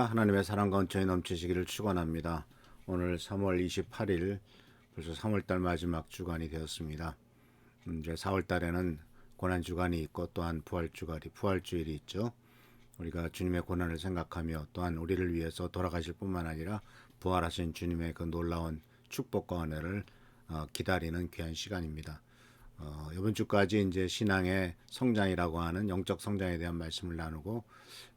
하나님의 사랑과 은총이 넘치시기를 축원합니다. 오늘 3월 28일 벌써 3월달 마지막 주간이 되었습니다. 이제 4월달에는 고난주간이 있고 또한 부활주일이 있죠. 우리가 주님의 고난을 생각하며 또한 우리를 위해서 돌아가실 뿐만 아니라 부활하신 주님의 그 놀라운 축복과 은혜를 기다리는 귀한 시간입니다. 이번 주까지 이제 신앙의 성장이라고 하는 영적 성장에 대한 말씀을 나누고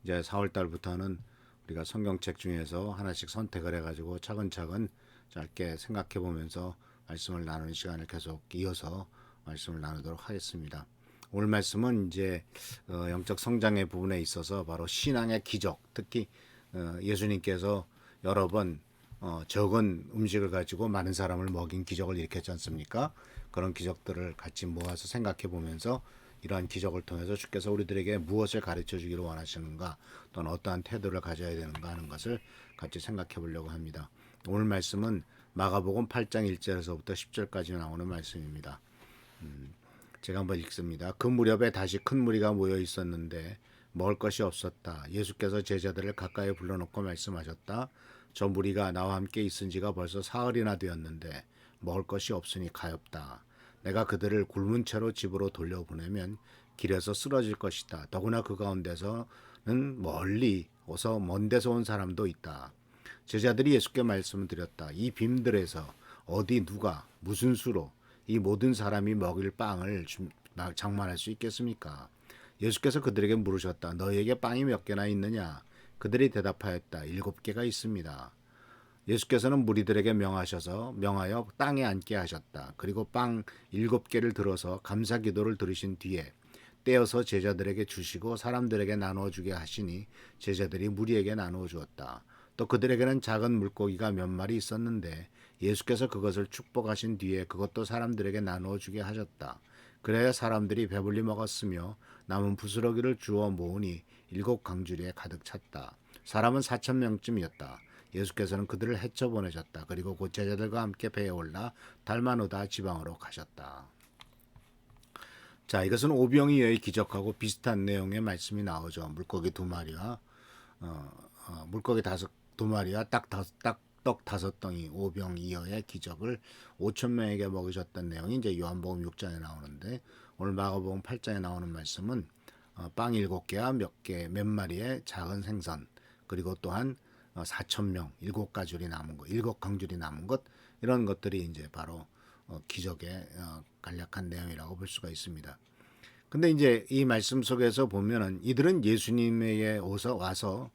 이제 4월 달부터는 우리가 성경책 중에서 하나씩 선택을 해가지고 차근차근 짧게 생각해 보면서 말씀을 나누는 시간을 계속 이어서 말씀을 나누도록 하겠습니다. 오늘 말씀은 이제 영적 성장의 부분에 있어서 바로 신앙의 기적, 특히 예수님께서 여러 번 적은 음식을 가지고 많은 사람을 먹인 기적을 일으켰지 않습니까? 그런 기적들을 같이 모아서 생각해 보면서 이러한 기적을 통해서 주께서 우리들에게 무엇을 가르쳐 주기를 원하시는가, 또는 어떠한 태도를 가져야 되는가 하는 것을 같이 생각해 보려고 합니다. 오늘 말씀은 마가복음 8장 1절에서부터 10절까지 나오는 말씀입니다. 제가 한번 읽습니다. 그 무렵에 다시 큰 무리가 모여 있었는데 먹을 것이 없었다. 예수께서 제자들을 가까이 불러놓고 말씀하셨다. 저 무리가 나와 함께 있은 지가 벌써 사흘이나 되었는데 먹을 것이 없으니 가엾다. 내가 그들을 굶은 채로 집으로 돌려보내면 길에서 쓰러질 것이다. 더구나 그 가운데서는 먼 데서 온 사람도 있다. 제자들이 예수께 말씀을 드렸다. 이 빔들에서 어디 누가 무슨 수로 이 모든 사람이 먹일 빵을 장만할 수 있겠습니까? 예수께서 그들에게 물으셨다. 너희에게 빵이 몇 개나 있느냐? 그들이 대답하였다. 7개가 있습니다. 예수께서는 무리들에게 명하여 땅에 앉게 하셨다. 그리고 빵 7개를 들어서 감사 기도를 들으신 뒤에 떼어서 제자들에게 주시고 사람들에게 나누어 주게 하시니 제자들이 무리에게 나누어 주었다. 또 그들에게는 작은 물고기가 몇 마리 있었는데 예수께서 그것을 축복하신 뒤에 그것도 사람들에게 나누어 주게 하셨다. 그래야 사람들이 배불리 먹었으며 남은 부스러기를 주워 모으니 7강주리에 가득 찼다. 사람은 4,000명쯤이었다. 예수께서는 그들을 헤쳐 보내셨다. 그리고 곧 제자들과 함께 배에 올라 달마누다 지방으로 가셨다. 자, 이것은 오병이어의 기적하고 비슷한 내용의 말씀이 나오죠. 물고기 2마리와 물고기 2마리와 떡 5덩이, 오병이어의 기적을 5,000명에게 먹이셨던 내용이 이제 요한복음 6장에 나오는데, 오늘 마가복음 8장에 나오는 말씀은 빵 7개와 몇 마리의 작은 생선, 그리고 또한 4,000명, 7가줄이 남은 것, 7강줄이 남은 것, 이런 것들이 이제 바로 기적의 간략한 내용이라고 볼 수가 있습니다. 근데 이제 이 말씀 속에서 보면은 이들은 예수님에게 와서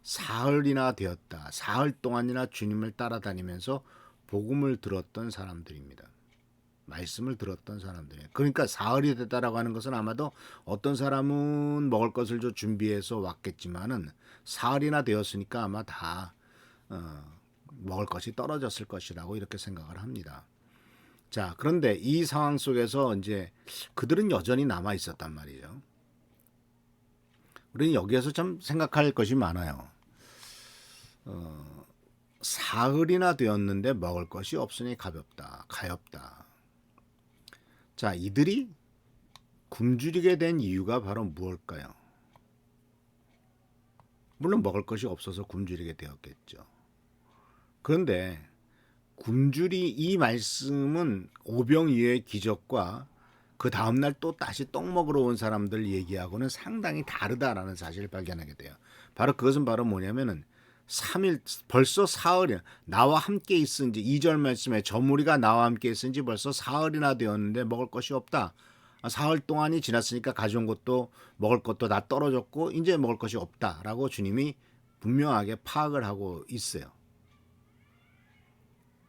사흘이나 되었다. 사흘 동안이나 주님을 따라다니면서 복음을 들었던 사람들입니다. 말씀을 들었던 사람들이에요. 그러니까 사흘이 됐다라고 하는 것은 아마도 어떤 사람은 먹을 것을 좀 준비해서 왔겠지만은 사흘이나 되었으니까 아마 다 먹을 것이 떨어졌을 것이라고 이렇게 생각을 합니다. 자, 그런데 이 상황 속에서 이제 그들은 여전히 남아 있었단 말이죠. 우리는 여기에서 참 생각할 것이 많아요. 사흘이나 되었는데 먹을 것이 없으니 가엾다. 자, 이들이 굶주리게 된 이유가 바로 무엇일까요? 물론 먹을 것이 없어서 굶주리게 되었겠죠. 그런데 이 말씀은 오병이어의 기적과 그 다음날 또 다시 떡 먹으러 온 사람들 얘기하고는 상당히 다르다라는 사실을 발견하게 돼요. 바로 그것은 바로 뭐냐면은 3일, 벌써 사흘이나 나와 함께 있은 지 2절 말씀에 저 무리가 나와 함께 있은 지 벌써 사흘이나 되었는데 먹을 것이 없다. 사흘 동안이 지났으니까 가져온 것도 먹을 것도 다 떨어졌고 이제 먹을 것이 없다라고 주님이 분명하게 파악을 하고 있어요.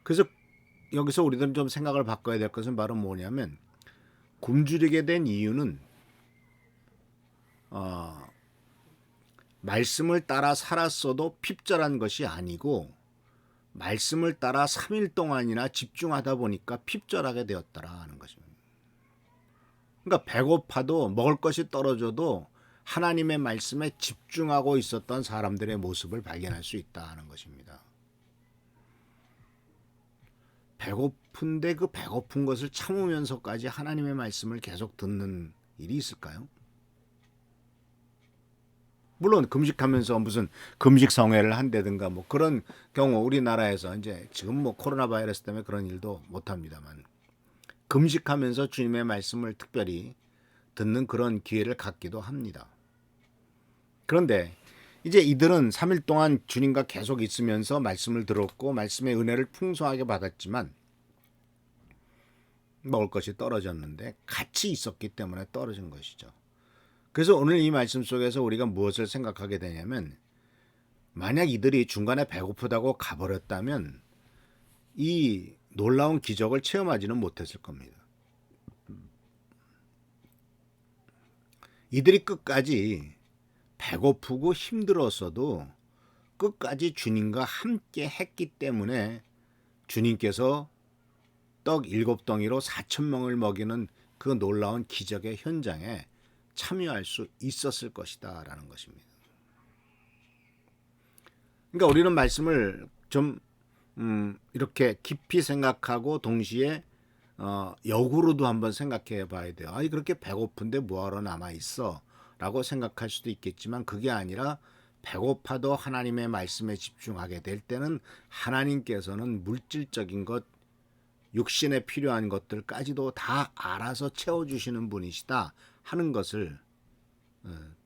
그래서 여기서 우리들은 좀 생각을 바꿔야 될 것은 바로 뭐냐면, 굶주리게 된 이유는 말씀을 따라 살았어도 핍절한 것이 아니고 말씀을 따라 3일 동안이나 집중하다 보니까 핍절하게 되었더라 하는 것입니다. 그러니까 배고파도 먹을 것이 떨어져도 하나님의 말씀에 집중하고 있었던 사람들의 모습을 발견할 수 있다 하는 것입니다. 배고픈데 그 배고픈 것을 참으면서까지 하나님의 말씀을 계속 듣는 일이 있을까요? 물론 금식하면서 무슨 금식 성회를 한다든가 뭐 그런 경우 우리나라에서 이제 지금 뭐 코로나 바이러스 때문에 그런 일도 못 합니다만 금식하면서 주님의 말씀을 특별히 듣는 그런 기회를 갖기도 합니다. 그런데 이제 이들은 3일 동안 주님과 계속 있으면서 말씀을 들었고 말씀의 은혜를 풍성하게 받았지만 먹을 것이 떨어졌는데 같이 있었기 때문에 떨어진 것이죠. 그래서 오늘 이 말씀 속에서 우리가 무엇을 생각하게 되냐면 만약 이들이 중간에 배고프다고 가버렸다면 이 놀라운 기적을 체험하지는 못했을 겁니다. 이들이 끝까지 배고프고 힘들었어도 끝까지 주님과 함께 했기 때문에 주님께서 떡 7덩이로 4,000명을 먹이는 그 놀라운 기적의 현장에 참여할 수 있었을 것이다 라는 것입니다. 그러니까 우리는 말씀을 좀 이렇게 깊이 생각하고 동시에 역으로도 한번 생각해 봐야 돼요. 아니 그렇게 배고픈데 뭐하러 남아 있어? 라고 생각할 수도 있겠지만 그게 아니라 배고파도 하나님의 말씀에 집중하게 될 때는 하나님께서는 물질적인 것, 육신에 필요한 것들까지도 다 알아서 채워주시는 분이시다 하는 것을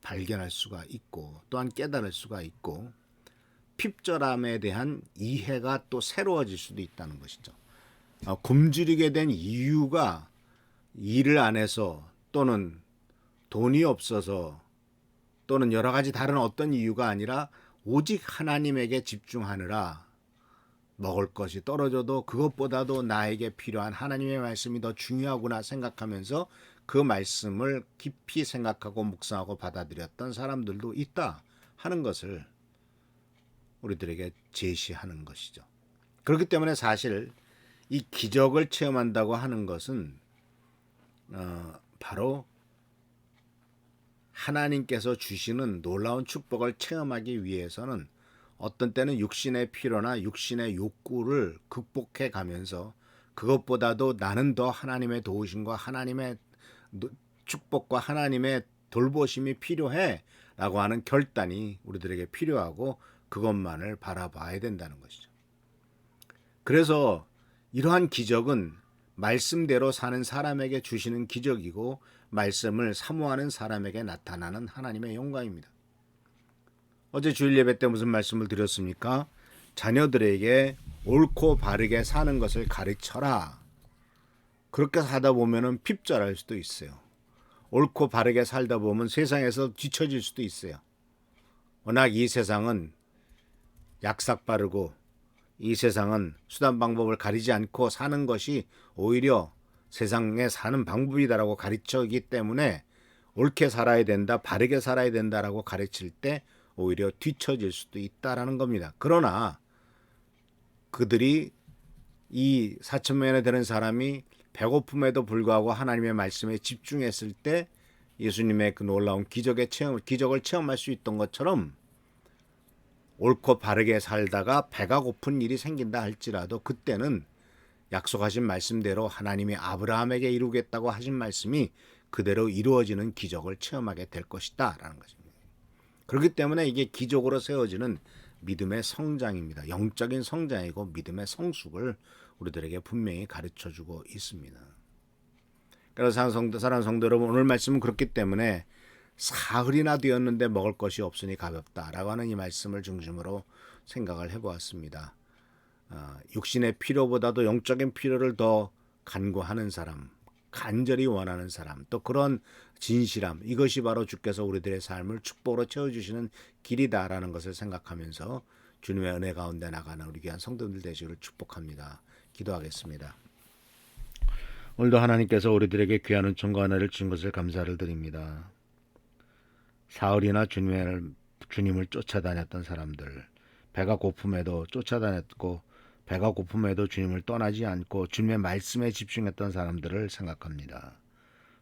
발견할 수가 있고 또한 깨달을 수가 있고 핍절함에 대한 이해가 또 새로워질 수도 있다는 것이죠. 굶주리게 된 이유가 일을 안 해서 또는 돈이 없어서 또는 여러 가지 다른 어떤 이유가 아니라 오직 하나님에게 집중하느라 먹을 것이 떨어져도 그것보다도 나에게 필요한 하나님의 말씀이 더 중요하구나 생각하면서 그 말씀을 깊이 생각하고 묵상하고 받아들였던 사람들도 있다 하는 것을 우리들에게 제시하는 것이죠. 그렇기 때문에 사실 이 기적을 체험한다고 하는 것은 바로 하나님께서 주시는 놀라운 축복을 체험하기 위해서는 어떤 때는 육신의 필요나 육신의 욕구를 극복해 가면서 그것보다도 나는 더 하나님의 도우심과 하나님의 축복과 하나님의 돌보심이 필요해 라고 하는 결단이 우리들에게 필요하고 그것만을 바라봐야 된다는 것이죠. 그래서 이러한 기적은 말씀대로 사는 사람에게 주시는 기적이고 말씀을 사모하는 사람에게 나타나는 하나님의 영광입니다. 어제 주일 예배 때 무슨 말씀을 드렸습니까? 자녀들에게 옳고 바르게 사는 것을 가르쳐라. 그렇게 살다 보면은 핍절할 수도 있어요. 옳고 바르게 살다 보면 세상에서 뒤처질 수도 있어요. 워낙 이 세상은 약삭 빠르고 이 세상은 수단 방법을 가리지 않고 사는 것이 오히려 세상에 사는 방법이다라고 가르치기 때문에 옳게 살아야 된다, 바르게 살아야 된다라고 가르칠 때 오히려 뒤처질 수도 있다라는 겁니다. 그러나 그들이 이 4,000명이나 되는 사람이 배고픔에도 불구하고 하나님의 말씀에 집중했을 때 예수님의 그 놀라운 기적을 체험할 수 있던 것처럼 옳고 바르게 살다가 배가 고픈 일이 생긴다 할지라도 그때는 약속하신 말씀대로 하나님이 아브라함에게 이루겠다고 하신 말씀이 그대로 이루어지는 기적을 체험하게 될 것이다 라는 것입니다. 그렇기 때문에 이게 기적으로 세워지는 믿음의 성장입니다. 영적인 성장이고 믿음의 성숙을 우리들에게 분명히 가르쳐주고 있습니다. 그래서 사랑하는 성도 여러분, 오늘 말씀은 그렇기 때문에 사흘이나 되었는데 먹을 것이 없으니 가볍다라고 하는 이 말씀을 중심으로 생각을 해보았습니다. 육신의 필요보다도 영적인 필요를 더 간구하는 사람, 간절히 원하는 사람, 또 그런 진실함, 이것이 바로 주께서 우리들의 삶을 축복으로 채워주시는 길이다라는 것을 생각하면서 주님의 은혜 가운데 나가는 우리 귀한 성도들 되시기를 축복합니다. 기도하겠습니다. 오늘도 하나님께서 우리들에게 귀한 은총과 은혜를 주신 것을 감사를 드립니다. 사흘이나 주님을 쫓아다녔던 사람들, 배가 고픔에도 쫓아다녔고 배가 고픔에도 주님을 떠나지 않고 주님의 말씀에 집중했던 사람들을 생각합니다.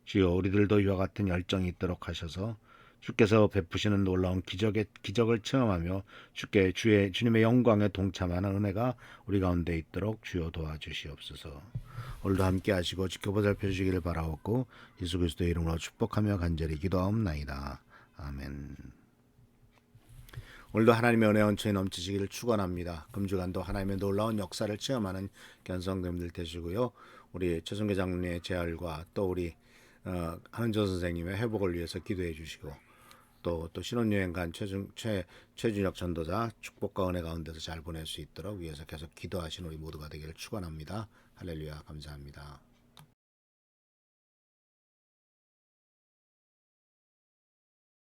주여, 우리들도 이와 같은 열정이 있도록 하셔서 주께서 베푸시는 놀라운 기적을 체험하며 주님의 영광에 동참하는 은혜가 우리 가운데 있도록 주여 도와주시옵소서. 오늘도 함께 하시고 지켜보살펴 주시기를 바라옵고 예수 그리스도의 이름으로 축복하며 간절히 기도하옵나이다. 아멘. 오늘도 하나님의 은혜 원천이 넘치시기를 축원합니다. 금주간도 하나님의 놀라운 역사를 체험하는 견성됨들 되시고요. 우리 최성계 장로님의 재활과 또 우리 한은조 선생님의 회복을 위해서 기도해 주시고 또 신혼여행 간 최준혁 전도자 축복과 은혜 가운데서 잘 보낼 수 있도록 위해서 계속 기도하신 우리 모두가 되기를 축원합니다. 할렐루야 감사합니다.